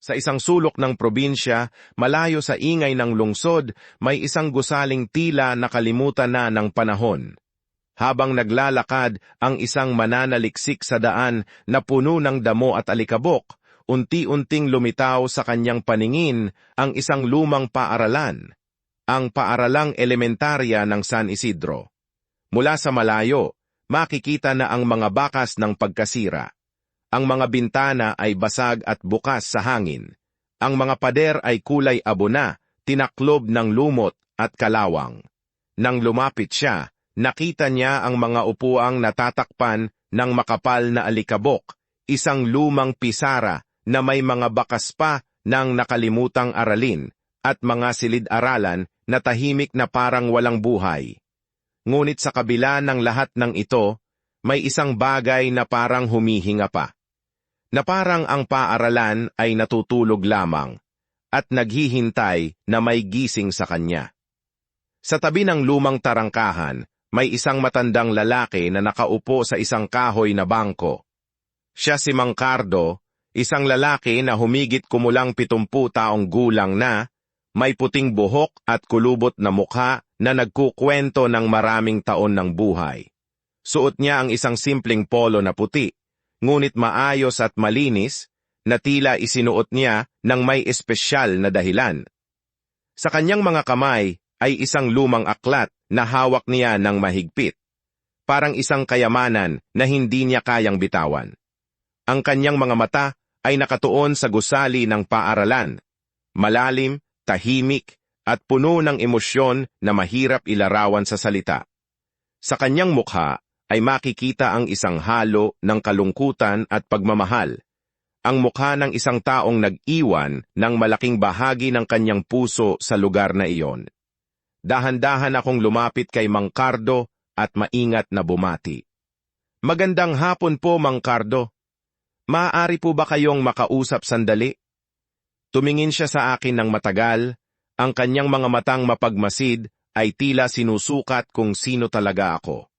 Sa isang sulok ng probinsya, malayo sa ingay ng lungsod, may isang gusaling tila nakalimutan na ng panahon. Habang naglalakad ang isang mananaliksik sa daan na puno ng damo at alikabok, unti-unting lumitaw sa kanyang paningin ang isang lumang paaralan, ang paaralang elementarya ng San Isidro. Mula sa malayo, makikita na ang mga bakas ng pagkasira. Ang mga bintana ay basag at bukas sa hangin. Ang mga pader ay kulay abo na, tinaklob ng lumot at kalawang. Nang lumapit siya, nakita niya ang mga upuang natatakpan ng makapal na alikabok, isang lumang pisara na may mga bakas pa ng nakalimutang aralin, at mga silid-aralan na tahimik na parang walang buhay. Ngunit sa kabila ng lahat ng ito, may isang bagay na parang humihinga pa. Na parang ang paaralan ay natutulog lamang, at naghihintay na may gising sa kanya. Sa tabi ng lumang tarangkahan, may isang matandang lalaki na nakaupo sa isang kahoy na bangko. Siya si Mang Cardo, isang lalaki na humigit kumulang 70 taong gulang na, may puting buhok at kulubot na mukha na nagkukwento ng maraming taon ng buhay. Suot niya ang isang simpleng polo na puti, ngunit maayos at malinis, na tila isinuot niya ng may espesyal na dahilan. Sa kanyang mga kamay ay isang lumang aklat na hawak niya ng mahigpit, parang isang kayamanan na hindi niya kayang bitawan. Ang kanyang mga mata ay nakatuon sa gusali ng paaralan, malalim, tahimik, at puno ng emosyon na mahirap ilarawan sa salita. Sa kanyang mukha ay makikita ang isang halo ng kalungkutan at pagmamahal, ang mukha ng isang taong nag-iwan ng malaking bahagi ng kanyang puso sa lugar na iyon. Dahan-dahan akong lumapit kay Mang Cardo at maingat na bumati. "Magandang hapon po, Mang Cardo. Maaari po ba kayong makausap sandali?" Tumingin siya sa akin ng matagal, ang kanyang mga matang mapagmasid ay tila sinusukat kung sino talaga ako.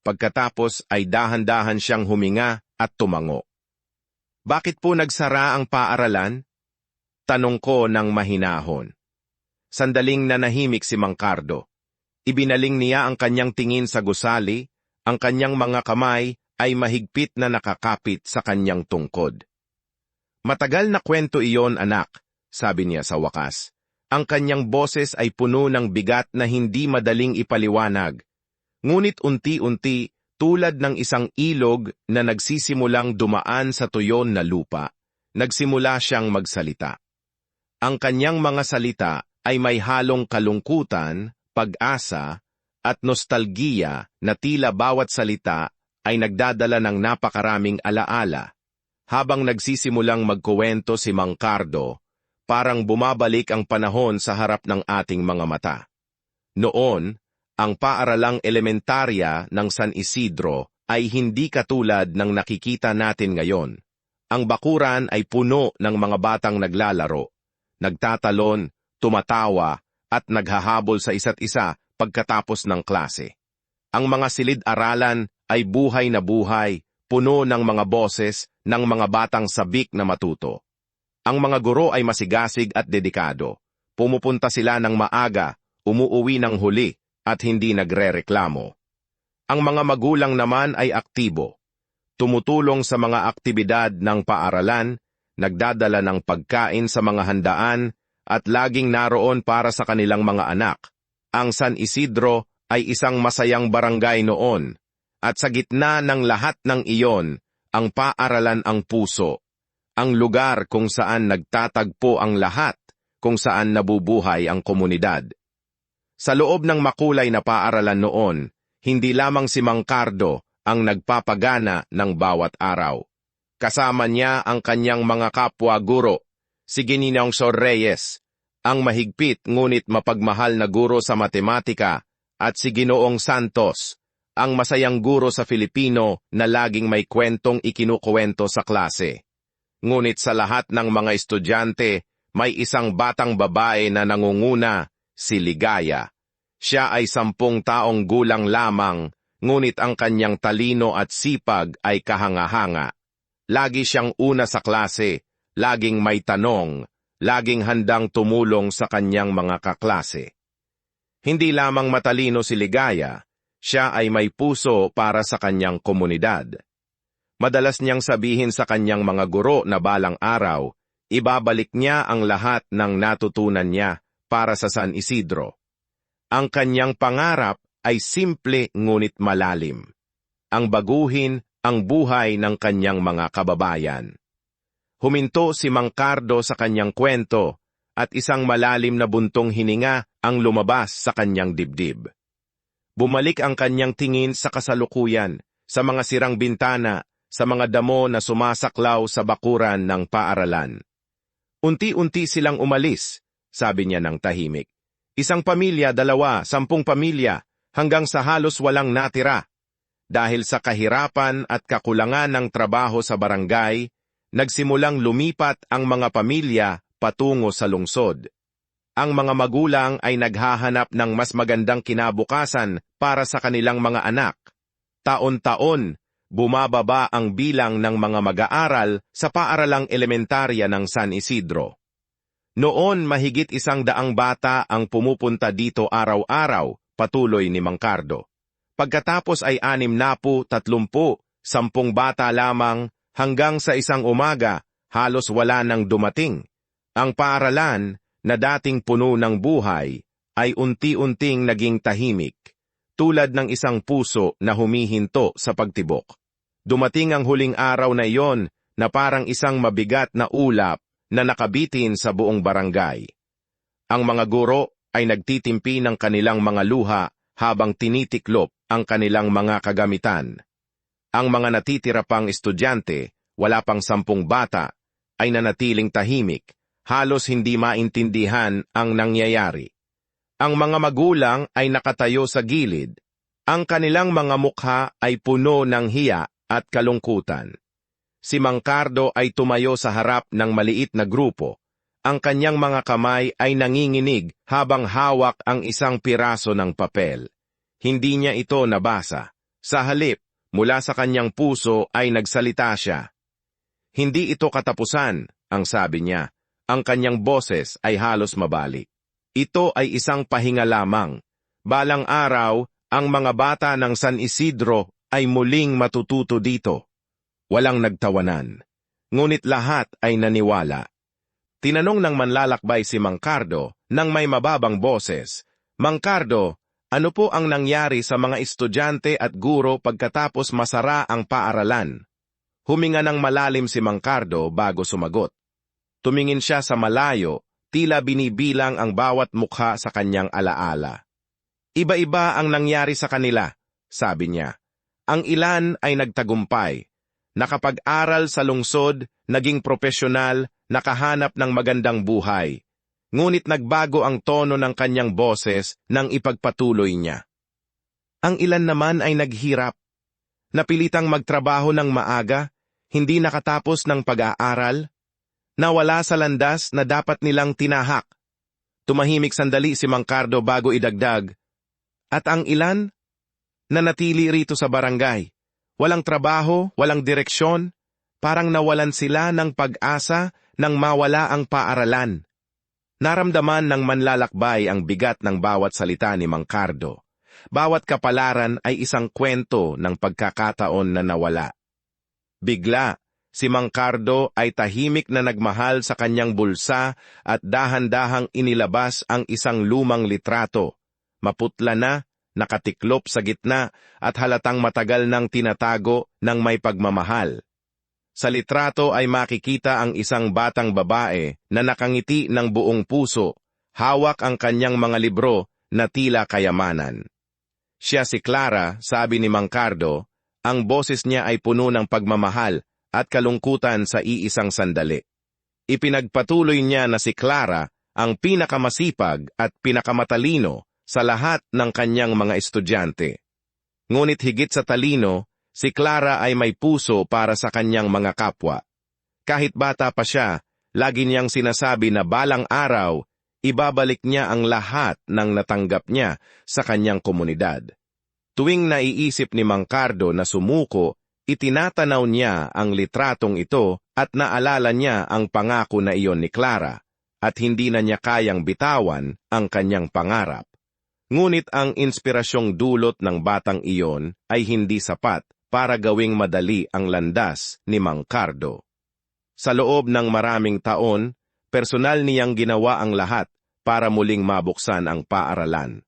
Pagkatapos ay dahan-dahan siyang huminga at tumango. "Bakit po nagsara ang paaralan?" Tanong ko ng mahinahon. Sandaling nanahimik si Mang Cardo. Ibinaling niya ang kanyang tingin sa gusali, ang kanyang mga kamay ay mahigpit na nakakapit sa kanyang tungkod. "Matagal na kwento iyon, anak," sabi niya sa wakas. Ang kanyang boses ay puno ng bigat na hindi madaling ipaliwanag. Ngunit unti-unti, tulad ng isang ilog na nagsisimulang dumaan sa tuyon na lupa, nagsimula siyang magsalita. Ang kanyang mga salita ay may halong kalungkutan, pag-asa, at nostalgiya na tila bawat salita ay nagdadala ng napakaraming alaala. Habang nagsisimulang magkuwento si Mang Cardo, parang bumabalik ang panahon sa harap ng ating mga mata. Noon, ang paaralang elementarya ng San Isidro ay hindi katulad ng nakikita natin ngayon. Ang bakuran ay puno ng mga batang naglalaro, nagtatalon, tumatawa, at naghahabol sa isa't isa pagkatapos ng klase. Ang mga silid-aralan ay buhay na buhay, puno ng mga boses ng mga batang sabik na matuto. Ang mga guro ay masigasig at dedikado. Pumupunta sila ng maaga, umuuwi ng huli, at hindi nagrereklamo. Ang mga magulang naman ay aktibo. Tumutulong sa mga aktibidad ng paaralan, nagdadala ng pagkain sa mga handaan, at laging naroon para sa kanilang mga anak. Ang San Isidro ay isang masayang barangay noon, at sa gitna ng lahat ng iyon, ang paaralan ang puso, ang lugar kung saan nagtatagpo ang lahat, kung saan nabubuhay ang komunidad. Sa loob ng makulay na paaralan noon, hindi lamang si Mang Cardo ang nagpapagana ng bawat araw. Kasama niya ang kanyang mga kapwa-guro, si Gininong Sor Reyes, ang mahigpit ngunit mapagmahal na guro sa matematika, at si Ginoong Santos, ang masayang guro sa Filipino na laging may kwentong ikinukuwento sa klase. Ngunit sa lahat ng mga estudyante, may isang batang babae na nangunguna, si Ligaya. Siya ay 10 taong gulang lamang, ngunit ang kanyang talino at sipag ay kahanga-hanga. Lagi siyang una sa klase, laging may tanong, laging handang tumulong sa kanyang mga kaklase. Hindi lamang matalino si Ligaya, siya ay may puso para sa kanyang komunidad. Madalas niyang sabihin sa kanyang mga guro na balang araw, ibabalik niya ang lahat ng natutunan niya para sa San Isidro. Ang kanyang pangarap ay simple ngunit malalim. Ang baguhin ang buhay ng kanyang mga kababayan. Huminto si Mang Cardo sa kanyang kwento at isang malalim na buntong hininga ang lumabas sa kanyang dibdib. Bumalik ang kanyang tingin sa kasalukuyan, sa mga sirang bintana, sa mga damo na sumasaklaw sa bakuran ng paaralan. Unti-unti silang umalis, sabi niya ng tahimik. Isang pamilya, 2, 10 pamilya, hanggang sa halos walang natira. Dahil sa kahirapan at kakulangan ng trabaho sa barangay, nagsimulang lumipat ang mga pamilya patungo sa lungsod. Ang mga magulang ay naghahanap ng mas magandang kinabukasan para sa kanilang mga anak. Taon-taon, bumababa ang bilang ng mga mag-aaral sa paaralang elementarya ng San Isidro. Noon mahigit 100 bata ang pumupunta dito araw-araw, patuloy ni Mang Cardo. Pagkatapos ay 60, 30, 10 bata lamang hanggang sa isang umaga, halos wala nang dumating. Ang paaralan, na dating puno ng buhay, ay unti-unting naging tahimik, tulad ng isang puso na humihinto sa pagtibok. Dumating ang huling araw na iyon na parang isang mabigat na ulap na nakabitin sa buong barangay. Ang mga guro ay nagtitimpi ng kanilang mga luha habang tinitiklop ang kanilang mga kagamitan. Ang mga natitira pang estudyante, wala pang 10 bata, ay nanatiling tahimik, halos hindi maintindihan ang nangyayari. Ang mga magulang ay nakatayo sa gilid. Ang kanilang mga mukha ay puno ng hiya at kalungkutan. Si Mang Cardo ay tumayo sa harap ng maliit na grupo. Ang kanyang mga kamay ay nanginginig habang hawak ang isang piraso ng papel. Hindi niya ito nabasa. Sa halip, mula sa kanyang puso ay nagsalita siya. Hindi ito katapusan, ang sabi niya. Ang kanyang boses ay halos mabalik. Ito ay isang pahinga lamang. Balang araw, ang mga bata ng San Isidro ay muling matututo dito. Walang nagtawanan. Ngunit lahat ay naniwala. Tinanong ng manlalakbay si Mang Cardo nang may mababang boses, Mang Cardo, ano po ang nangyari sa mga estudyante at guro pagkatapos masara ang paaralan? Huminga ng malalim si Mang Cardo bago sumagot. Tumingin siya sa malayo, tila binibilang ang bawat mukha sa kanyang alaala. Iba-iba ang nangyari sa kanila, sabi niya. Ang ilan ay nagtagumpay. Nakapag-aral sa lungsod, naging propesyonal, nakahanap ng magandang buhay. Ngunit nagbago ang tono ng kanyang boses nang ipagpatuloy niya. Ang ilan naman ay naghirap. Napilitang magtrabaho ng maaga, hindi nakatapos ng pag-aaral, nawala sa landas na dapat nilang tinahak. Tumahimik sandali si Mang Cardo bago idagdag. At ang ilan, nanatili rito sa barangay. Walang trabaho, walang direksyon, parang nawalan sila ng pag-asa nang mawala ang paaralan. Naramdaman ng manlalakbay ang bigat ng bawat salita ni Mang Cardo. Bawat kapalaran ay isang kwento ng pagkakataon na nawala. Bigla, si Mang Cardo ay tahimik na nagmahal sa kanyang bulsa at dahan-dahang inilabas ang isang lumang litrato. Maputla na, nakatiklop sa gitna at halatang matagal nang tinatago ng may pagmamahal. Sa litrato ay makikita ang isang batang babae na nakangiti ng buong puso, hawak ang kanyang mga libro na tila kayamanan. Siya si Clara, sabi ni Mang Cardo, ang boses niya ay puno ng pagmamahal at kalungkutan sa iisang sandali. Ipinagpatuloy niya na si Clara ang pinakamasipag at pinakamatalino sa lahat ng kanyang mga estudyante. Ngunit higit sa talino, si Clara ay may puso para sa kanyang mga kapwa. Kahit bata pa siya, lagi niyang sinasabi na balang araw, ibabalik niya ang lahat ng natanggap niya sa kanyang komunidad. Tuwing naiisip ni Mang Cardo na sumuko, itinatanaw niya ang litratong ito At naalala niya ang pangako na iyon ni Clara, at hindi na niya kayang bitawan ang kanyang pangarap. Ngunit ang inspirasyong dulot ng batang iyon ay hindi sapat para gawing madali ang landas ni Mang Cardo. Sa loob ng maraming taon, personal niyang ginawa ang lahat para muling mabuksan ang paaralan.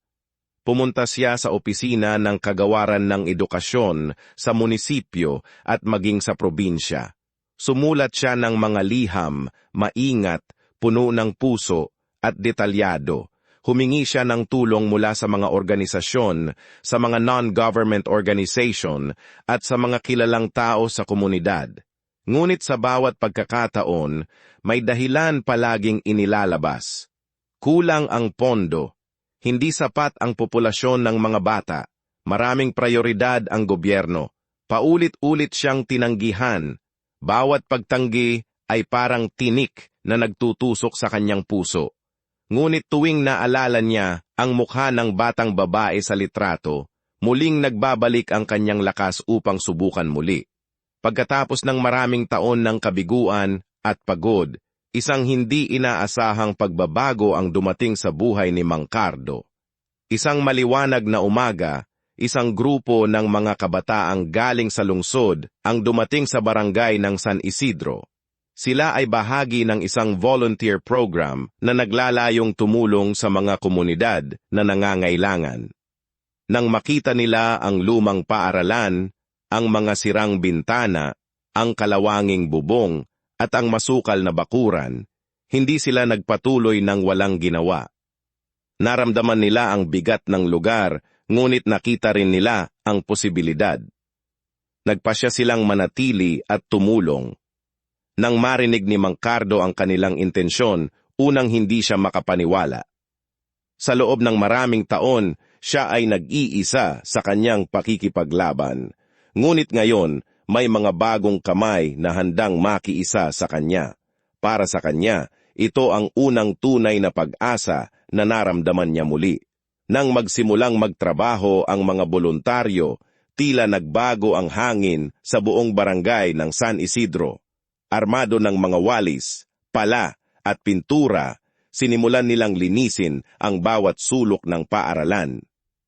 Pumunta siya sa opisina ng Kagawaran ng Edukasyon sa munisipyo at maging sa probinsya. Sumulat siya ng mga liham, maingat, puno ng puso at detalyado. Humingi siya ng tulong mula sa mga organisasyon, sa mga non-government organization at sa mga kilalang tao sa komunidad. Ngunit sa bawat pagkakataon, may dahilan palaging inilalabas. Kulang ang pondo. Hindi sapat ang populasyon ng mga bata. Maraming prioridad ang gobyerno. Paulit-ulit siyang tinanggihan. Bawat pagtanggi ay parang tinik na nagtutusok sa kanyang puso. Ngunit tuwing naalala niya ang mukha ng batang babae sa litrato, muling nagbabalik ang kanyang lakas upang subukan muli. Pagkatapos ng maraming taon ng kabiguan at pagod, isang hindi inaasahang pagbabago ang dumating sa buhay ni Mang Cardo. Isang maliwanag na umaga, isang grupo ng mga kabataang galing sa lungsod ang dumating sa barangay ng San Isidro. Sila ay bahagi ng isang volunteer program na naglalayong tumulong sa mga komunidad na nangangailangan. Nang makita nila ang lumang paaralan, ang mga sirang bintana, ang kalawanging bubong, at ang masukal na bakuran, hindi sila nagpatuloy ng walang ginawa. Naramdaman nila ang bigat ng lugar, ngunit nakita rin nila ang posibilidad. Nagpasya silang manatili at tumulong. Nang marinig ni Mang Cardo ang kanilang intensyon, unang hindi siya makapaniwala. Sa loob ng maraming taon, siya ay nag-iisa sa kanyang pakikipaglaban. Ngunit ngayon, may mga bagong kamay na handang makiisa sa kanya. Para sa kanya, ito ang unang tunay na pag-asa na naramdaman niya muli. Nang magsimulang magtrabaho ang mga voluntaryo, tila nagbago ang hangin sa buong barangay ng San Isidro. Armado ng mga walis, pala at pintura, sinimulan nilang linisin ang bawat sulok ng paaralan.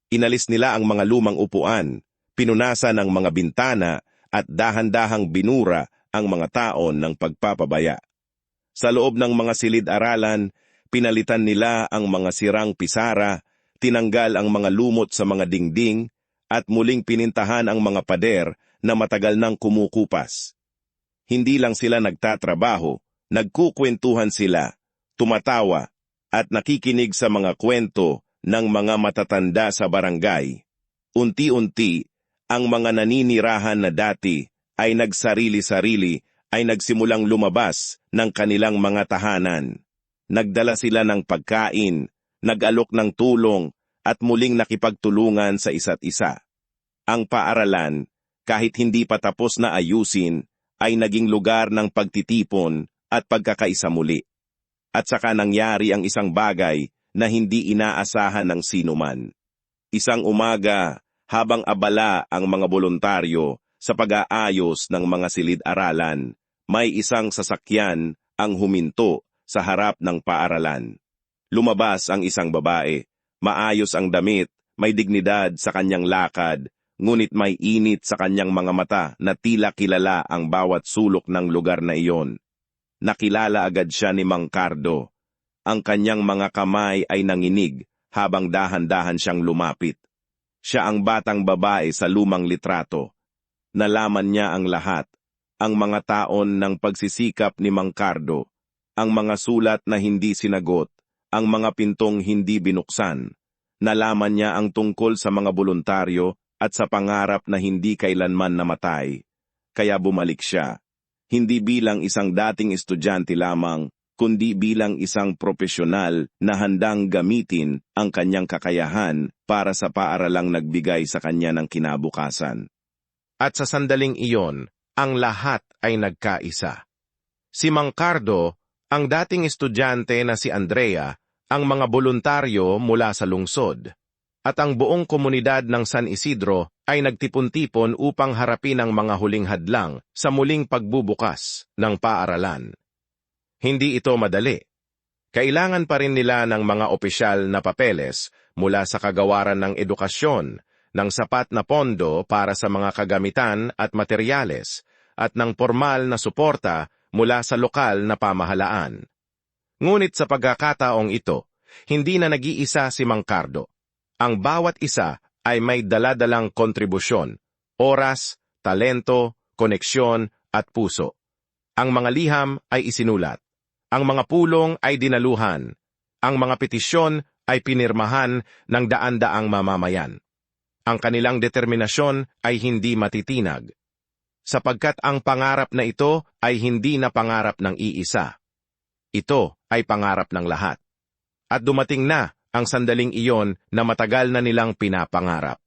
Inalis nila ang mga lumang upuan, pinunasan ang mga bintana at dahan-dahang binura ang mga taon ng pagpapabaya. Sa loob ng mga silid-aralan, pinalitan nila ang mga sirang pisara, tinanggal ang mga lumot sa mga dingding, at muling pinintahan ang mga pader na matagal nang kumukupas. Hindi lang sila nagtatrabaho, nagkukwentuhan sila, tumatawa, at nakikinig sa mga kwento ng mga matatanda sa barangay. Unti-unti, ang mga naninirahan na dati ay nagsarili-sarili ay nagsimulang lumabas ng kanilang mga tahanan. Nagdala sila ng pagkain, nag-alok ng tulong, at muling nakipagtulungan sa isa't isa. Ang paaralan, kahit hindi pa tapos na ayusin, ay naging lugar ng pagtitipon at pagkakaisa muli. At saka nangyari ang isang bagay na hindi inaasahan ng sinuman. Isang umaga, habang abala ang mga voluntaryo sa pag-aayos ng mga silid-aralan, may isang sasakyan ang huminto sa harap ng paaralan. Lumabas ang isang babae. Maayos ang damit, may dignidad sa kanyang lakad, ngunit may init sa kanyang mga mata na tila kilala ang bawat sulok ng lugar na iyon. Nakilala agad siya ni Mang Cardo. Ang kanyang mga kamay ay nanginig habang dahan-dahan siyang lumapit. Siya ang batang babae sa lumang litrato. Nalaman niya ang lahat, ang mga taon ng pagsisikap ni Mang Cardo, ang mga sulat na hindi sinagot, ang mga pintong hindi binuksan. Nalaman niya ang tungkol sa mga voluntaryo at sa pangarap na hindi kailanman namatay. Kaya bumalik siya, hindi bilang isang dating estudyante lamang, kundi bilang isang profesional na handang gamitin ang kanyang kakayahan para sa paaralang nagbigay sa kanya ng kinabukasan. At sa sandaling iyon, ang lahat ay nagkaisa. Si Mang Cardo, ang dating estudyante na si Andrea, ang mga voluntaryo mula sa lungsod. at ang buong komunidad ng San Isidro ay nagtipon-tipon upang harapin ang mga huling hadlang sa muling pagbubukas ng paaralan. Hindi ito madali. Kailangan pa rin nila ng mga opisyal na papeles mula sa kagawaran ng edukasyon, ng sapat na pondo para sa mga kagamitan at materyales, at ng formal na suporta mula sa lokal na pamahalaan. Ngunit sa pagkakataong ito, hindi na nag-iisa si Mang Cardo. Ang bawat isa ay may daladalang kontribusyon, oras, talento, koneksyon at puso. Ang mga liham ay isinulat. Ang mga pulong ay dinaluhan. Ang mga petisyon ay pinirmahan ng daan-daang mamamayan. Ang kanilang determinasyon ay hindi matitinag, sapagkat ang pangarap na ito ay hindi na pangarap ng iisa. Ito ay pangarap ng lahat. At dumating na ang sandaling iyon na matagal na nilang pinapangarap.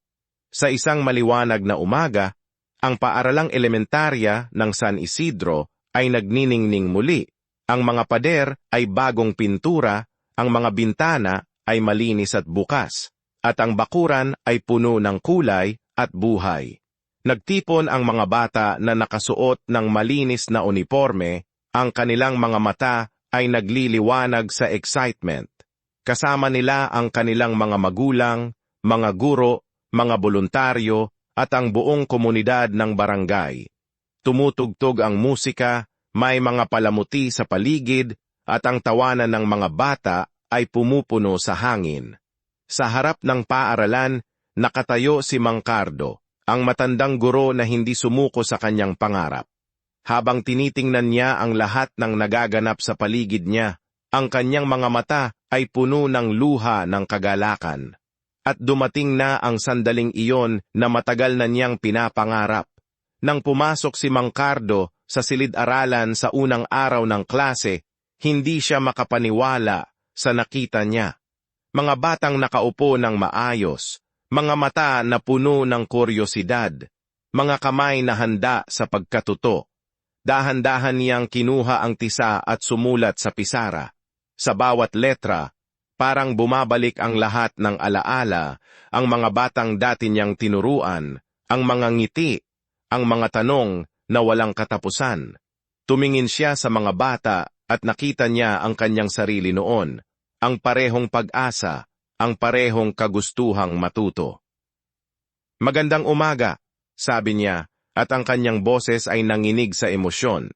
Sa isang maliwanag na umaga, ang paaralang elementarya ng San Isidro ay nagniningning muli. Ang mga pader ay bagong pintura, ang mga bintana ay malinis at bukas, at ang bakuran ay puno ng kulay at buhay. Nagtipon ang mga bata na nakasuot ng malinis na uniforme, ang kanilang mga mata ay nagliliwanag sa excitement. Kasama nila ang kanilang mga magulang, mga guro, mga voluntaryo, at ang buong komunidad ng barangay. Tumutugtog ang musika, may mga palamuti sa paligid, at ang tawanan ng mga bata ay pumupuno sa hangin. Sa harap ng paaralan, nakatayo si Mang Cardo, ang matandang guro na hindi sumuko sa kanyang pangarap. Habang tinitingnan niya ang lahat ng nagaganap sa paligid niya, ang kanyang mga mata ay puno ng luha ng kagalakan. At dumating na ang sandaling iyon na matagal na niyang pinapangarap. Nang pumasok si Mang Cardo sa silid-aralan sa unang araw ng klase, hindi siya makapaniwala sa nakita niya. Mga batang nakaupo ng maayos, mga mata na puno ng kuryosidad, mga kamay na handa sa pagkatuto. Dahan-dahan niyang kinuha ang tisa at sumulat sa pisara. Sa bawat letra, parang bumabalik ang lahat ng alaala, ang mga batang dati niyang tinuruan, ang mga ngiti, ang mga tanong na walang katapusan. Tumingin siya sa mga bata at nakita niya ang kanyang sarili noon, ang parehong pag-asa, ang parehong kagustuhang matuto. "Magandang umaga," sabi niya, at ang kanyang boses ay nanginig sa emosyon.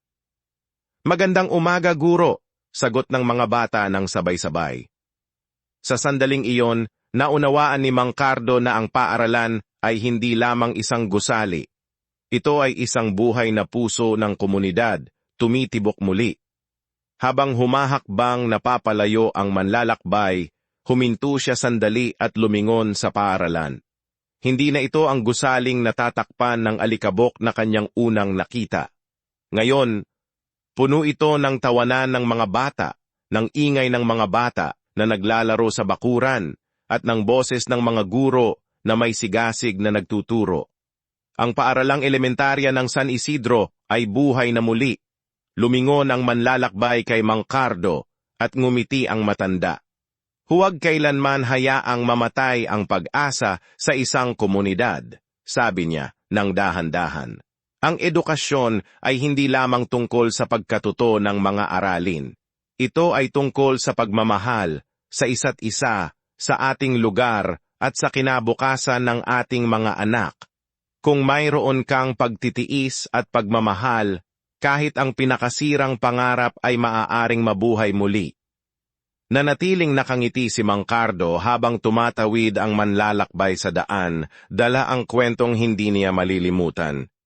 "Magandang umaga, guro," sagot ng mga bata ng sabay-sabay. Sa sandaling iyon, naunawaan ni Mang Cardo na ang paaralan ay hindi lamang isang gusali. Ito ay isang buhay na puso ng komunidad, tumitibok muli. Habang humahakbang napapalayo ang manlalakbay, huminto siya sandali at lumingon sa paaralan. Hindi na ito ang gusaling natatakpan ng alikabok na kanyang unang nakita. Ngayon, puno ito ng tawanan ng mga bata, ng ingay ng mga bata na naglalaro sa bakuran, at ng boses ng mga guro na may sigasig na nagtuturo. Ang paaralang elementarya ng San Isidro ay buhay na muli. Lumingon ang manlalakbay kay Mang Cardo at ngumiti ang matanda. "Huwag kailanman hayaang mamatay ang pag-asa sa isang komunidad," sabi niya ng dahan-dahan. Ang edukasyon ay hindi lamang tungkol sa pagkatuto ng mga aralin. Ito ay tungkol sa pagmamahal, sa isa't isa, sa ating lugar, at sa kinabukasan ng ating mga anak. Kung mayroon kang pagtitiis at pagmamahal, kahit ang pinakasirang pangarap ay maaaring mabuhay muli. Nanatiling nakangiti si Mang Cardo habang tumatawid ang manlalakbay sa daan, dala ang kwentong hindi niya malilimutan.